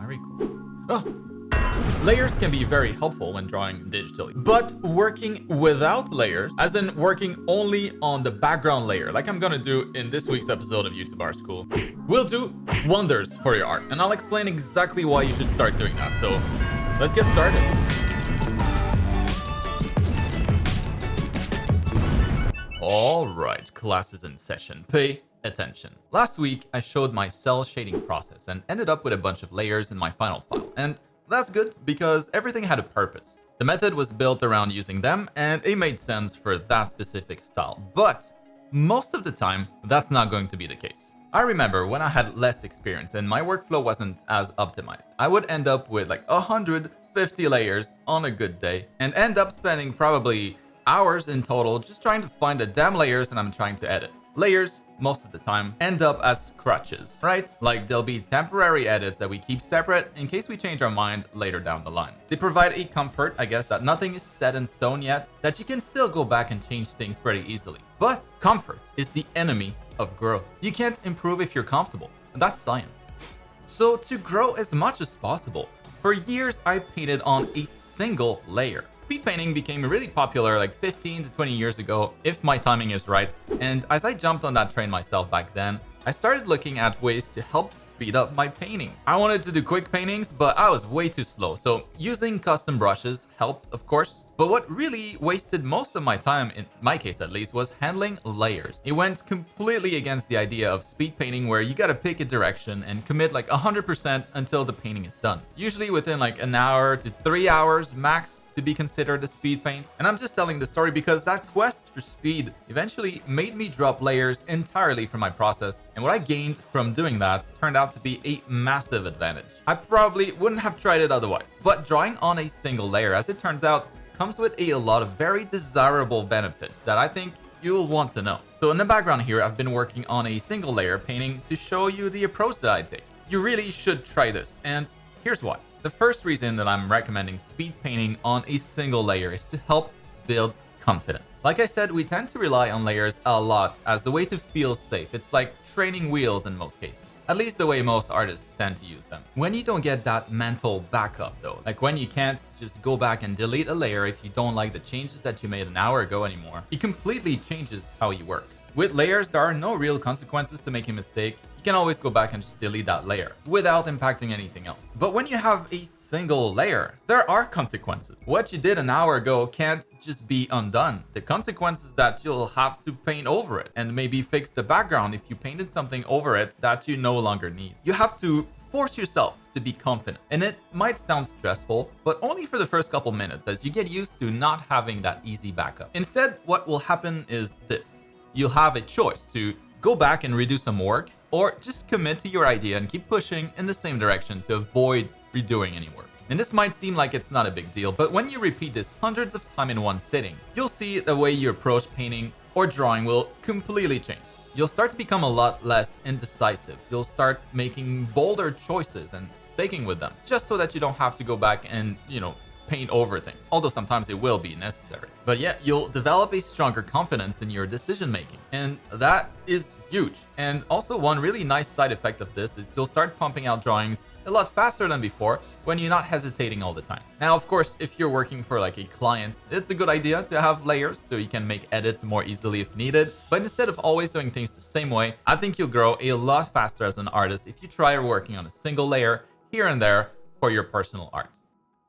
Very cool. Oh, layers can be very helpful when drawing digitally, but working without layers, as in working only on the background layer, like I'm gonna do in this week's episode of YouTube Art School, will do wonders for your art. And I'll explain exactly why you should start doing that. So let's get started. All right, class is in session. Pay attention. Last week, I showed my cell shading process and ended up with a bunch of layers in my final file. And that's good because everything had a purpose. The method was built around using them and it made sense for that specific style. But most of the time, that's not going to be the case. I remember when I had less experience and my workflow wasn't as optimized, I would end up with like 150 layers on a good day and end up spending probably hours in total just trying to find the damn layers that I'm trying to edit. Layers, most of the time, end up as crutches, right? Like they'll be temporary edits that we keep separate in case we change our mind later down the line. They provide a comfort, I guess, that nothing is set in stone yet, that you can still go back and change things pretty easily. But comfort is the enemy of growth. You can't improve if you're comfortable, and that's science. So to grow as much as possible, for years I painted on a single layer. Speed painting became really popular like 15 to 20 years ago, if my timing is right. And as I jumped on that train myself back then, I started looking at ways to help speed up my painting. I wanted to do quick paintings, but I was way too slow. So using custom brushes helped, of course. But what really wasted most of my time, in my case at least, was handling layers. It went completely against the idea of speed painting where you gotta pick a direction and commit like 100% until the painting is done. Usually within like an hour to 3 hours max to be considered a speed paint. And I'm just telling the story because that quest for speed eventually made me drop layers entirely from my process. And what I gained from doing that turned out to be a massive advantage. I probably wouldn't have tried it otherwise. But drawing on a single layer, as it turns out, comes with a lot of very desirable benefits that I think you'll want to know. So in the background here, I've been working on a single layer painting to show you the approach that I take. You really should try this, and here's why. The first reason that I'm recommending speed painting on a single layer is to help build confidence. Like I said, we tend to rely on layers a lot as the way to feel safe. It's like training wheels in most cases. At least the way most artists tend to use them. When you don't get that mental backup though, like when you can't just go back and delete a layer if you don't like the changes that you made an hour ago anymore, it completely changes how you work. With layers, there are no real consequences to making a mistake. You can always go back and just delete that layer without impacting anything else. But when you have a single layer, there are consequences. What you did an hour ago can't just be undone. The consequence is that you'll have to paint over it and maybe fix the background if you painted something over it that you no longer need. You have to force yourself to be confident. And it might sound stressful, but only for the first couple minutes as you get used to not having that easy backup. Instead, what will happen is this. You'll have a choice to go back and redo some work or just commit to your idea and keep pushing in the same direction to avoid redoing any work. And this might seem like it's not a big deal, but when you repeat this hundreds of times in one sitting, you'll see the way you approach painting or drawing will completely change. You'll start to become a lot less indecisive. You'll start making bolder choices and sticking with them just so that you don't have to go back and, paint over things, although sometimes it will be necessary. But yeah, you'll develop a stronger confidence in your decision making, and that is huge. And also one really nice side effect of this is you'll start pumping out drawings a lot faster than before when you're not hesitating all the time. Now, of course, if you're working for like a client, it's a good idea to have layers so you can make edits more easily if needed. But instead of always doing things the same way, I think you'll grow a lot faster as an artist if you try working on a single layer here and there for your personal art.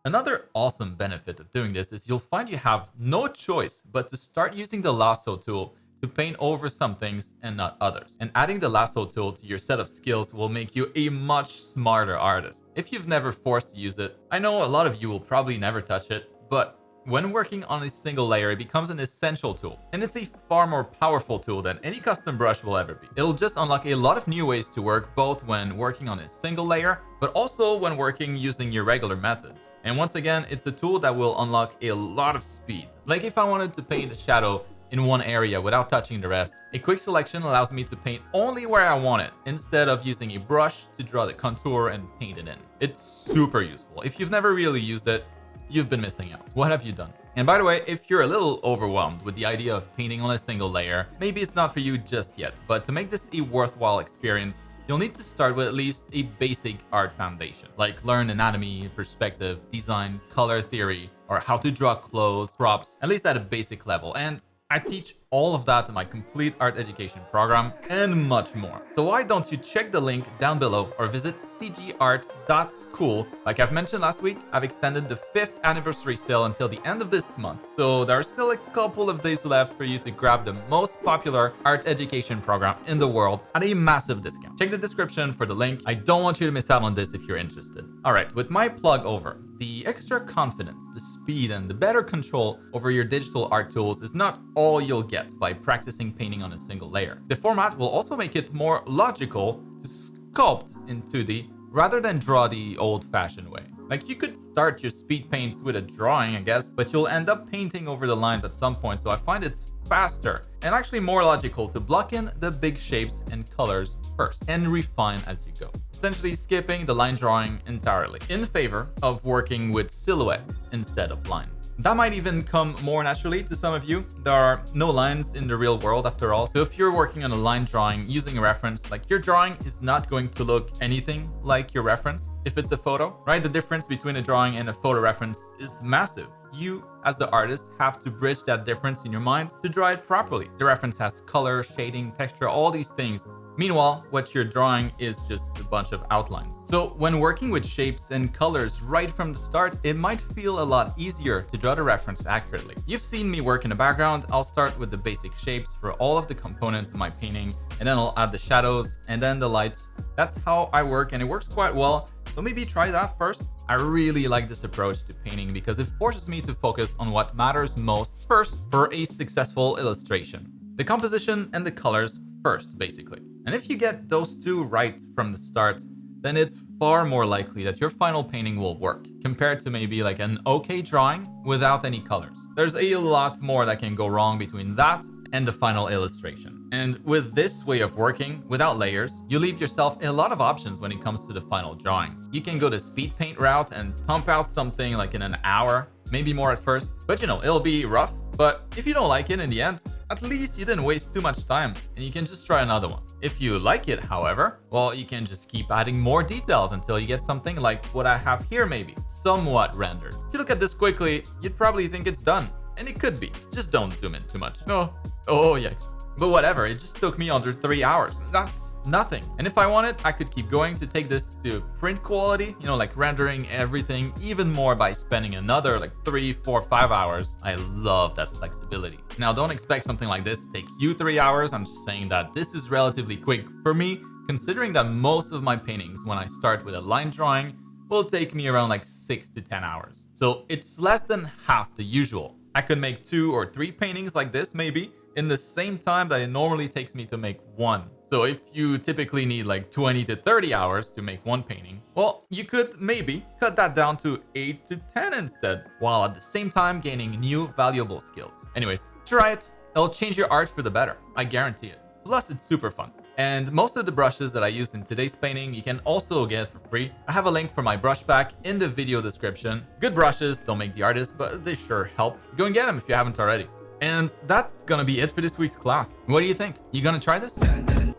Another awesome benefit of doing this is you'll find you have no choice but to start using the Lasso tool to paint over some things and not others. And adding the Lasso tool to your set of skills will make you a much smarter artist. If you've never forced to use it, I know a lot of you will probably never touch it, but when working on a single layer, it becomes an essential tool, and it's a far more powerful tool than any custom brush will ever be. It'll just unlock a lot of new ways to work, both when working on a single layer, but also when working using your regular methods. And once again, it's a tool that will unlock a lot of speed. Like if I wanted to paint a shadow in one area without touching the rest, a quick selection allows me to paint only where I want it, instead of using a brush to draw the contour and paint it in. It's super useful. If you've never really used it, you've been missing out. What have you done? And by the way, if you're a little overwhelmed with the idea of painting on a single layer, maybe it's not for you just yet, but to make this a worthwhile experience, you'll need to start with at least a basic art foundation, like learn anatomy, perspective, design, color theory, or how to draw clothes, props, at least at a basic level. And I teach all of that in my complete art education program and much more. So why don't you check the link down below or visit cgart.school. Like I've mentioned last week, I've extended the 5th anniversary sale until the end of this month. So there are still a couple of days left for you to grab the most popular art education program in the world at a massive discount. Check the description for the link. I don't want you to miss out on this if you're interested. All right, with my plug over, the extra confidence, the speed, and the better control over your digital art tools is not all you'll get by practicing painting on a single layer. The format will also make it more logical to sculpt in 2D rather than draw the old-fashioned way. Like, you could start your speed paints with a drawing, I guess, but you'll end up painting over the lines at some point, so I find it's faster and actually more logical to block in the big shapes and colors first and refine as you go, essentially skipping the line drawing entirely in favor of working with silhouettes instead of lines. That might even come more naturally to some of you. There are no lines in the real world after all. So if you're working on a line drawing using a reference, like, your drawing is not going to look anything like your reference if it's a photo, right? The difference between a drawing and a photo reference is massive. You, as the artist, have to bridge that difference in your mind to draw it properly. The reference has color, shading, texture, all these things. Meanwhile, what you're drawing is just a bunch of outlines. So when working with shapes and colors right from the start, it might feel a lot easier to draw the reference accurately. You've seen me work in the background. I'll start with the basic shapes for all of the components of my painting, and then I'll add the shadows and then the lights. That's how I work, and it works quite well. So maybe try that first. I really like this approach to painting because it forces me to focus on what matters most first for a successful illustration. The composition and the colors first, basically. And if you get those two right from the start, then it's far more likely that your final painting will work compared to maybe like an okay drawing without any colors. There's a lot more that can go wrong between that and the final illustration. And with this way of working without layers, you leave yourself a lot of options when it comes to the final drawing. You can go the speed paint route and pump out something like in an hour, maybe more at first, but it'll be rough. But if you don't like it in the end, at least you didn't waste too much time and you can just try another one. If you like it, however, well, you can just keep adding more details until you get something like what I have here, maybe somewhat rendered. If you look at this quickly, you'd probably think it's done, and it could be. Just don't zoom in too much. No. Oh, yeah. But whatever, it just took me under 3 hours. That's nothing. And if I wanted, I could keep going to take this to print quality, like rendering everything even more by spending another like 3, 4, 5 hours. I love that flexibility. Now, don't expect something like this to take you 3 hours. I'm just saying that this is relatively quick for me, considering that most of my paintings, when I start with a line drawing, will take me around like 6 to 10 hours. So it's less than half the usual. I could make 2 or 3 paintings like this, maybe, in the same time that it normally takes me to make one. So if you typically need like 20 to 30 hours to make one painting, well, you could maybe cut that down to 8 to 10 instead, while at the same time gaining new valuable skills. Anyways, try it. It'll change your art for the better. I guarantee it. Plus, it's super fun. And most of the brushes that I used in today's painting, you can also get for free. I have a link for my brush pack in the video description. Good brushes don't make the artist, but they sure help. Go and get them if you haven't already. And that's gonna be it for this week's class. What do you think? You gonna try this?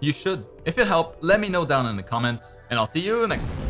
You should. If it helped, let me know down in the comments, and I'll see you next time.